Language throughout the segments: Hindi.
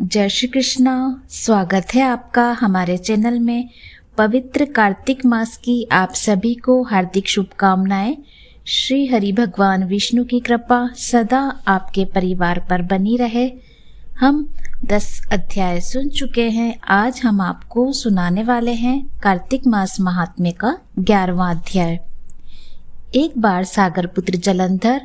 जय श्री कृष्णा। स्वागत है आपका हमारे चैनल में। पवित्र कार्तिक मास की आप सभी को हार्दिक शुभकामनाएं। श्री हरि भगवान विष्णु की कृपा सदा आपके परिवार पर बनी रहे। हम 10 अध्याय सुन चुके हैं। आज हम आपको सुनाने वाले हैं कार्तिक मास महात्म्य का 11वां अध्याय। एक बार सागर पुत्र जलंधर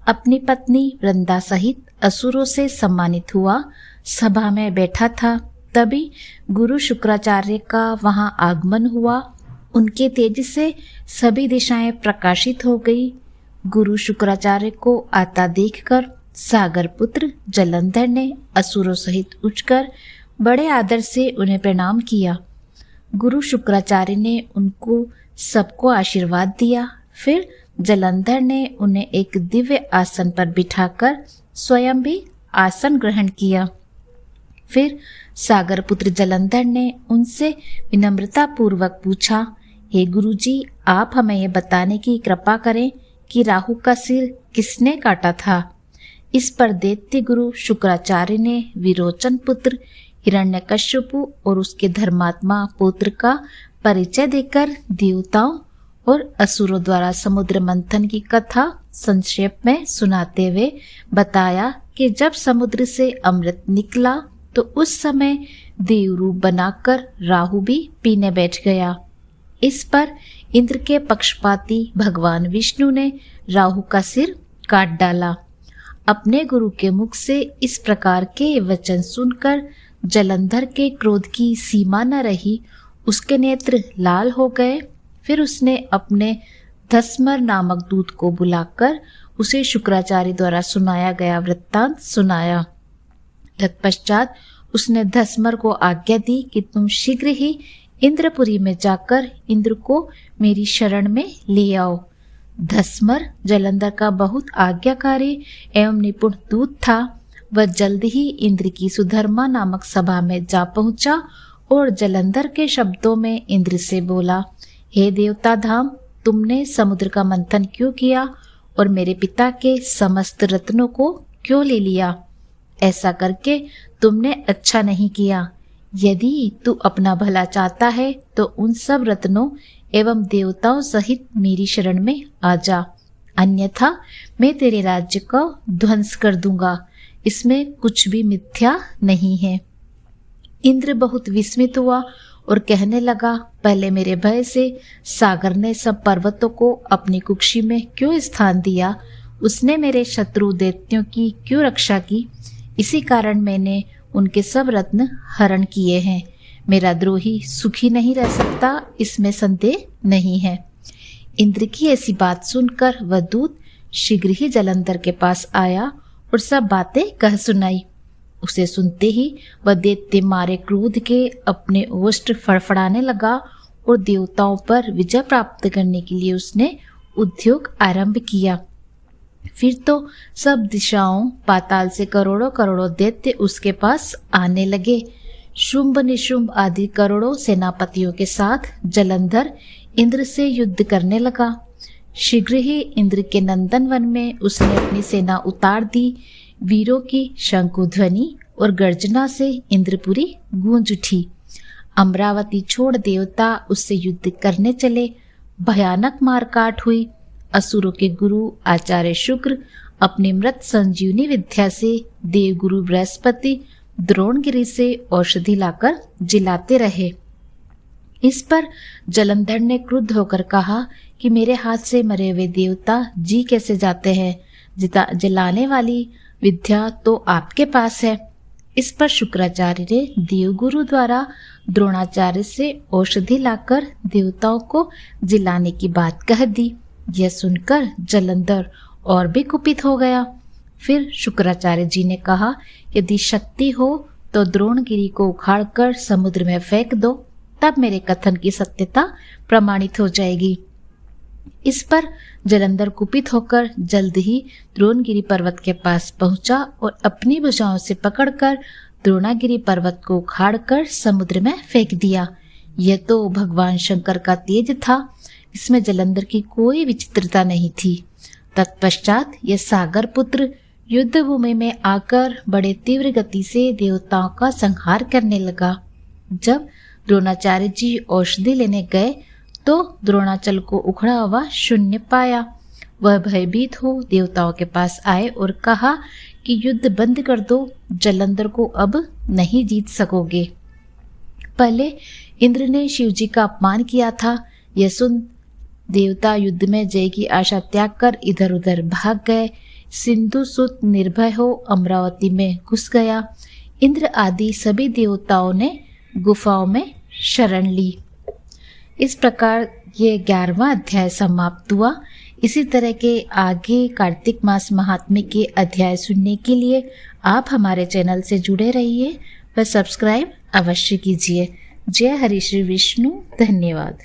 अपनी पत्नी वृंदा सहित असुरों से सम्मानित हुआ सभा में बैठा था। तभी गुरु शुक्राचार्य का वहां आगमन हुआ। उनके तेज से सभी दिशाएं प्रकाशित हो गई। गुरु शुक्राचार्य को आता देखकर सागर पुत्र जलंधर ने असुरों सहित उठकर बड़े आदर से उन्हें प्रणाम किया। गुरु शुक्राचार्य ने उनको सबको आशीर्वाद दिया। फिर जलंधर ने उन्हें एक दिव्य आसन पर बिठाकर स्वयं भी आसन ग्रहण किया। फिर सागर पुत्र जलंधर ने उनसे विनम्रता पूर्वक पूछा, हे गुरुजी, आप हमें यह बताने की कृपा करें कि राहु का सिर किसने काटा था। इस पर दैत्य गुरु शुक्राचार्य ने विरोचन पुत्र हिरण्यकश्यपु और उसके धर्मात्मा पुत्र का परिचय देकर देवताओं और असुरों द्वारा समुद्र मंथन की कथा संक्षेप में सुनाते हुए बताया कि जब समुद्र से अमृत निकला तो उस समय देव रूप बनाकर राहु भी पीने बैठ गया। इस पर इंद्र के पक्षपाती भगवान विष्णु ने राहु का सिर काट डाला। अपने गुरु के मुख से इस प्रकार के वचन सुनकर जलंधर के क्रोध की सीमा न रही। उसके नेत्र लाल हो गए। फिर उसने अपने धस्मर नामक दूत को बुलाकर उसे शुक्राचार्य द्वारा सुनाया गया वृत्तांत सुनाया। तत्पश्चात उसने धस्मर को आज्ञा दी कि तुम शीघ्र ही इंद्रपुरी में जाकर इंद्र को मेरी शरण में ले आओ। धस्मर जलंधर का बहुत आज्ञाकारी एवं निपुण दूत था। वह जल्द ही इंद्र की सुधर्मा नामक सभा में जा पहुंचा और जलंधर के शब्दों में इंद्र से बोला, हे देवता धाम, तुमने समुद्र का मंथन क्यों किया और मेरे पिता के समस्त रत्नों को क्यों ले लिया। ऐसा करके तुमने अच्छा नहीं किया। यदि तू अपना भला चाहता है तो उन सब रत्नों एवं देवताओं सहित मेरी शरण में आ जा, अन्यथा मैं तेरे राज्य का ध्वंस कर दूंगा। इसमें कुछ भी मिथ्या नहीं है। इंद्र बहुत विस्मित हुआ और कहने लगा, पहले मेरे भय से सागर ने सब पर्वतों को अपनी कुक्षी में क्यों स्थान दिया। उसने मेरे शत्रु दैत्यों की क्यों रक्षा की। इसी कारण मैंने उनके सब रत्न हरण किए हैं। मेरा द्रोही सुखी नहीं रह सकता, इसमें संदेह नहीं है। इंद्र की ऐसी बात सुनकर वह दूत शीघ्र ही जलंधर के पास आया और सब बातें कह सुनाई। उसे सुनते ही वह दैत्य मारे क्रोध के अपने ओष्ठ फड़फड़ाने लगा और देवताओं पर विजय प्राप्त करने के लिए उसने उद्योग आरंभ किया। फिर तो सब दिशाओं पाताल से करोड़ों करोड़ों दैत्य उसके पास आने लगे। शुंभ निशुंभ आदि करोड़ों सेनापतियों के साथ जलंधर इंद्र से युद्ध करने लगा। शीघ्र ही इंद्र के नंदन वन में उसने अपनी सेना उतार दी। वीरों की शंकुध्वनि और गर्जना से इंद्रपुरी गूंज उठी। अमरावती छोड़ देवता उससे युद्ध करने चले। भयानक मारकाट हुई। असुरों के गुरु आचार्य शुक्र अपनी मृत संजीवनी विद्या से देवगुरु बृहस्पति द्रोणगिरि से औषधि लाकर जिलाते रहे। इस पर जलंधर ने क्रुद्ध होकर कहा कि मेरे हाथ से मरे हुए देवता जी कैसे जाते हैं। जलाने वाली विद्या तो आपके पास है। इस पर शुक्राचार्य ने देवगुरु द्वारा द्रोणाचार्य से औषधि लाकर देवताओं को जिलाने की बात कह दी। यह सुनकर जलंधर और भी कुपित हो गया। फिर शुक्राचार्य जी ने कहा, यदि शक्ति हो तो द्रोणगिरि को उखाड़कर समुद्र में फेंक दो, तब मेरे कथन की सत्यता प्रमाणित हो जाएगी। इस पर जलंधर कुपित होकर जल्द ही द्रोणगिरि पर्वत के पास पहुंचा और अपनी भुजाओं से पकड़कर द्रोणागिरि पर्वत को उखाड़कर समुद्र में फेंक दिया। यह तो भगवान शंकर का तेज था। इसमें जलंधर की कोई विचित्रता नहीं थी। तत्पश्चात यह सागर पुत्र युद्ध भूमि में आकर बड़े तीव्र गति से देवताओं का संहार करने लगा। जब द्रोणाचार्य जी औषधि लेने गए तो द्रोणाचल को उखड़ा हुआ शून्य पाया। वह भयभीत हो देवताओं के पास आए और कहा कि युद्ध बंद कर दो, जलंधर को अब नहीं जीत सकोगे। पहले इंद्र ने शिव जी का अपमान किया था। यह सुन देवता युद्ध में जय की आशा त्याग कर इधर उधर भाग गए। सिंधु सुत निर्भय हो अमरावती में घुस गया। इंद्र आदि सभी देवताओं ने गुफाओं में शरण ली। इस प्रकार ये 11वां अध्याय समाप्त हुआ। इसी तरह के आगे कार्तिक मास महात्म्य के अध्याय सुनने के लिए आप हमारे चैनल से जुड़े रहिए व सब्सक्राइब अवश्य कीजिए। जय हरि श्री विष्णु। धन्यवाद।